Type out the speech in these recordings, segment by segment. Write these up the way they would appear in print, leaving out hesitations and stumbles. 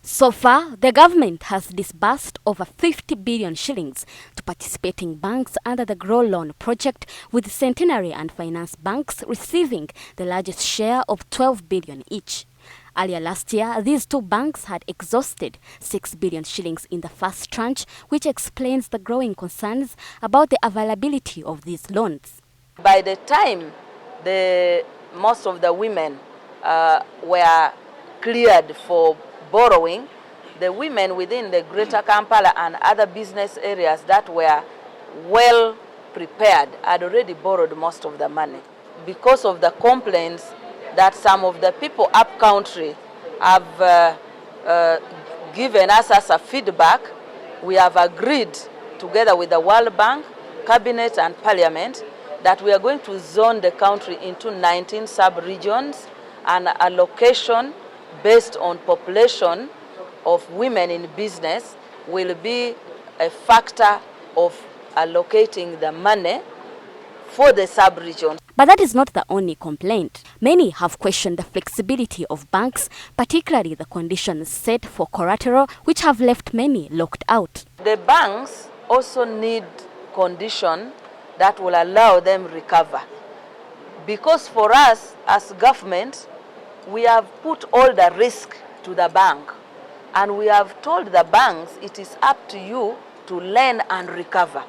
So far, the government has disbursed over 50 billion shillings to participating banks under the Grow Loan project, with Centenary and Finance banks receiving the largest share of 12 billion each. Earlier last year, these two banks had exhausted 6 billion shillings in the first tranche, which explains the growing concerns about the availability of these loans. By the time most of the women were cleared for borrowing, the women within the Greater Kampala and other business areas that were well prepared had already borrowed most of the money. Because of the complaints that some of the people up country have given us as a feedback, we have agreed together with the World Bank, Cabinet and Parliament that we are going to zone the country into 19 sub-regions, and allocation based on population of women in business will be a factor of allocating the money for the sub-region. But that is not the only complaint. Many have questioned the flexibility of banks, particularly the conditions set for collateral, which have left many locked out. The banks also need conditions that will allow them recover. Because for us as government, we have put all the risk to the bank, and we have told the banks it is up to you to lend and recover.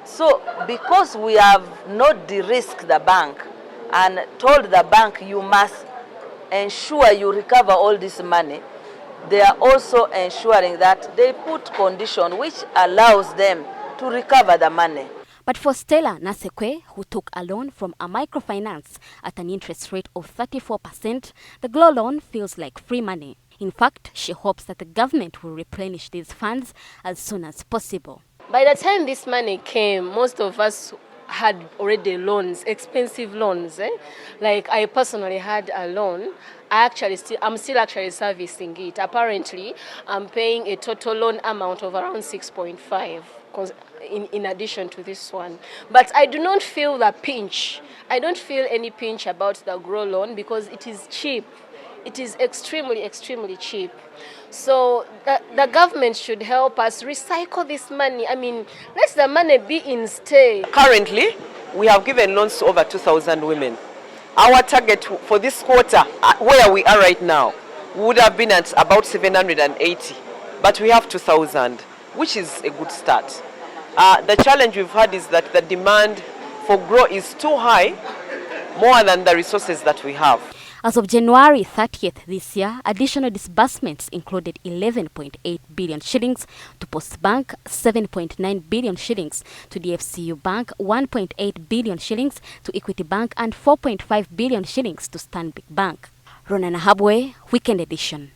So because we have not de-risked the bank and told the bank you must ensure you recover all this money, they are also ensuring that they put condition which allows them to recover the money. But for Stella Nasekwe, who took a loan from a microfinance at an interest rate of 34%, the Grow loan feels like free money. In fact, she hopes that the government will replenish these funds as soon as possible. By the time this money came, most of us had already loans, expensive loans. Like I personally had a loan. I'm still actually servicing it. Apparently, I'm paying a total loan amount of around 6.5 in addition to this one. But I do not feel the pinch. I don't feel any pinch about the Grow loan because it is cheap. It is extremely, extremely cheap. So the government should help us recycle this money. I mean, let the money be in stay. Currently, we have given loans to over 2,000 women. Our target for this quarter, where we are right now, would have been at about 780, but we have 2,000, which is a good start. The challenge we've had is that the demand for Grow is too high, more than the resources that we have. As of January 30th this year, additional disbursements included 11.8 billion shillings to Post Bank, 7.9 billion shillings to DFCU Bank, 1.8 billion shillings to Equity Bank, and 4.5 billion shillings to Stanbic Bank. Rona Nahabwe, Weekend Edition.